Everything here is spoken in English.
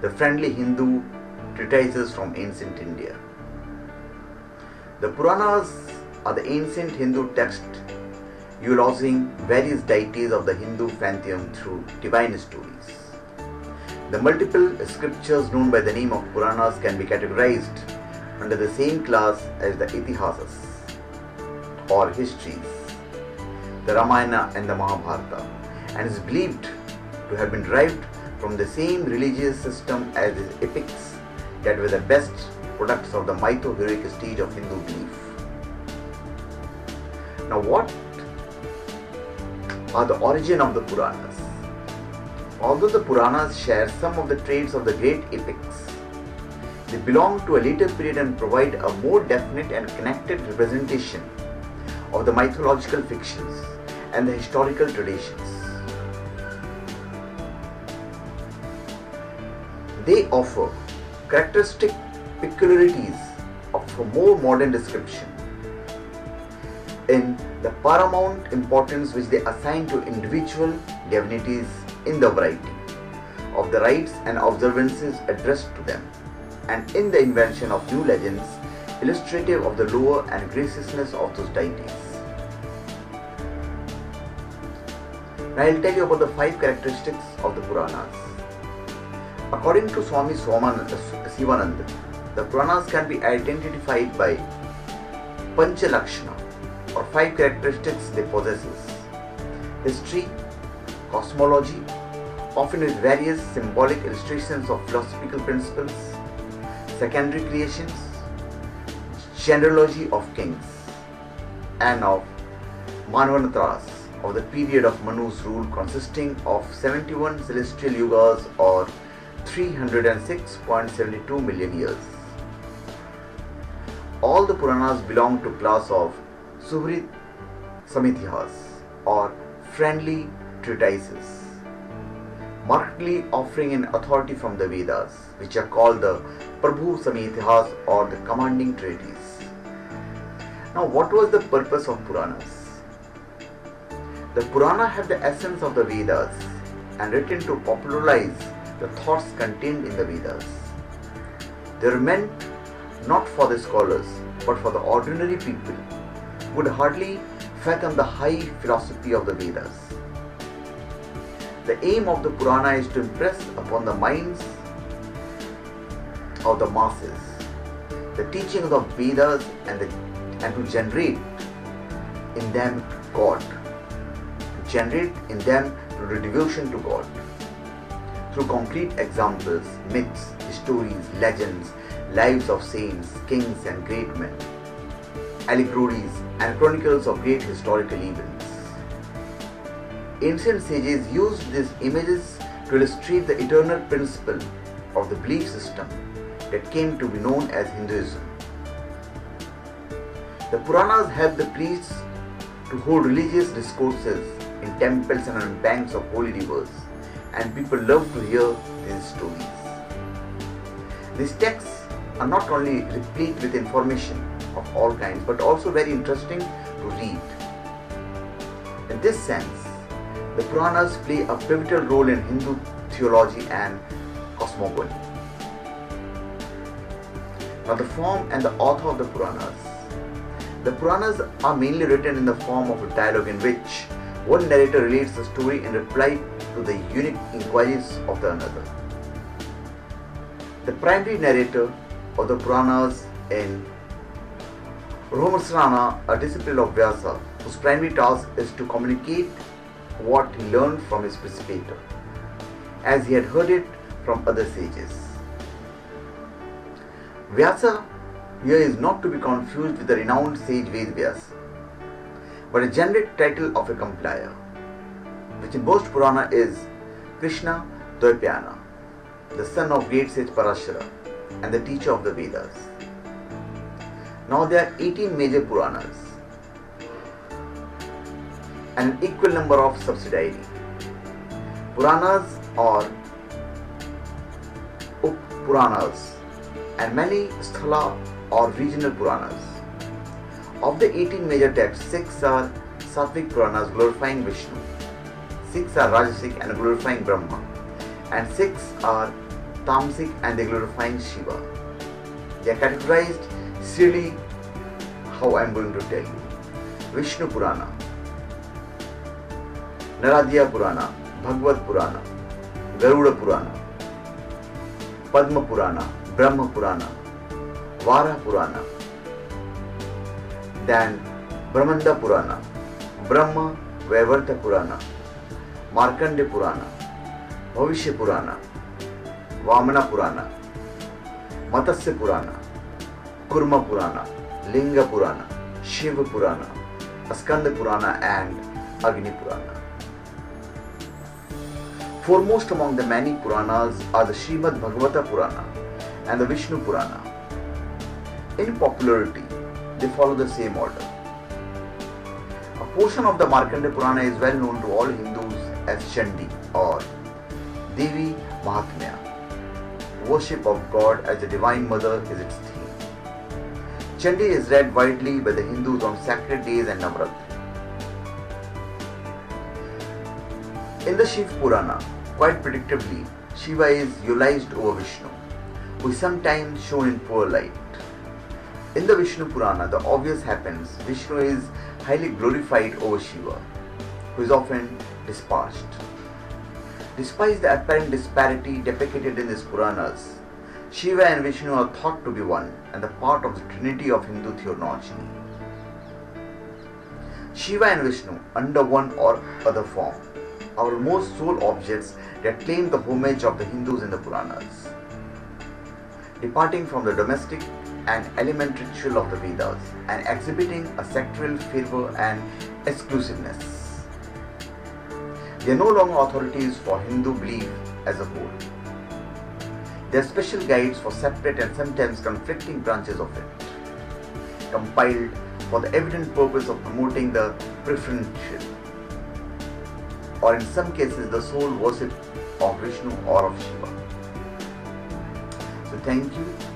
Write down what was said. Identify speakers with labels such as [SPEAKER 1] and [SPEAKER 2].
[SPEAKER 1] the friendly Hindu treatises from ancient India. The Puranas are the ancient Hindu texts eulogizing various deities of the Hindu pantheon through divine stories. The multiple scriptures known by the name of Puranas can be categorized under the same class as the Itihasas or histories, the Ramayana and the Mahabharata, and is believed to have been derived from the same religious system as the epics that were the best products of the mytho-heroic stage of Hindu belief. Now, what are the origin of the Puranas? Although the Puranas share some of the traits of the great epics, they belong to a later period and provide a more definite and connected representation of the mythological fictions and the historical traditions. They offer characteristic peculiarities of a more modern description in the paramount importance which they assign to individual divinities in the variety of the rites and observances addressed to them, and in the invention of new legends illustrative of the lore and graciousness of those deities. Now I'll tell you about the 5 characteristics of the Puranas. According to Swami Sivananda, the Puranas can be identified by Panchalakshana, or 5 characteristics they possess: history, cosmology, often with various symbolic illustrations of philosophical principles, secondary creations, genealogy of kings, and of Manvantaras of the period of Manu's rule, consisting of 71 celestial yugas or 306.72 million years. All the Puranas belong to class of Suhrit Samitihas or friendly treatises, markedly offering an authority from the Vedas, which are called the Prabhu Samitihas or the commanding treatise. Now, what was the purpose of Puranas? The Purana had the essence of the Vedas and written to popularize the thoughts contained in the Vedas. They were meant not for the scholars but for the ordinary people who would hardly fathom the high philosophy of the Vedas. The aim of the Purana is to impress upon the minds of the masses the teaching of the Vedas and to generate in them God, to generate in them the devotion to God through concrete examples, myths, stories, legends, lives of saints, kings and great men, allegories and chronicles of great historical events. Ancient sages used these images to illustrate the eternal principle of the belief system that came to be known as Hinduism. The Puranas helped the priests to hold religious discourses in temples and on banks of holy rivers, and people loved to hear these stories. These texts are not only replete with information of all kinds but also very interesting to read. In this sense, the Puranas play a pivotal role in Hindu theology and cosmogony. Now, the form and the author of the Puranas. The Puranas are mainly written in the form of a dialogue in which one narrator relates the story in reply to the unique inquiries of the another. The primary narrator of the Puranas in Romasrana, a disciple of Vyasa, whose primary task is to communicate what he learned from his preceptor, as he had heard it from other sages. Vyasa here is not to be confused with the renowned sage Ved Vyasa, but a generic title of a compiler, which in most Purana is Krishna Dvaipayana, the son of great sage Parashara and the teacher of the Vedas. Now there are 18 major Puranas and an equal number of subsidiary Puranas or Up-Puranas and many Sthala or regional Puranas. Of the 18 major texts, 6 are Sattvic Puranas glorifying Vishnu, 6 are Rajasic and glorifying Brahma, and 6 are tamasic and they glorifying Shiva. They are categorized serially how I am going to tell you. Vishnu Purana, Naradiya Purana, Bhagavad Purana, Garuda Purana, Padma Purana, Brahma Purana, Vara Purana, then Brahmanda Purana, Brahma Vaivarta Purana, Markandeya Purana, Bhavishya Purana, Vamana Purana, Matsya Purana, Kurma Purana, Linga Purana, Shiva Purana, Skanda Purana and Agni Purana. Foremost among the many Puranas are the Srimad Bhagavata Purana and the Vishnu Purana. In popularity, they follow the same order. A portion of the Markandeya Purana is well known to all Hindus as Chandi or Devi Mahatmya. Worship of God as the Divine Mother is its theme. Chandi is read widely by the Hindus on sacred days and Navratri. In the Shiv Purana, quite predictably, Shiva is eulogized over Vishnu, who is sometimes shown in poor light. In the Vishnu Purana, the obvious happens. Vishnu is highly glorified over Shiva, who is often dispatched. Despite the apparent disparity depicted in these Puranas, Shiva and Vishnu are thought to be one and the part of the trinity of Hindu theology. Shiva and Vishnu, under one or other form, are most sole objects that claim the homage of the Hindus in the Puranas, departing from the domestic and elementary ritual of the Vedas and exhibiting a sectoral fervor and exclusiveness. They are no longer authorities for Hindu belief as a whole. They are special guides for separate and sometimes conflicting branches of it, compiled for the evident purpose of promoting the preferential, or in some cases the sole worship of Vishnu or of Shiva. So thank you.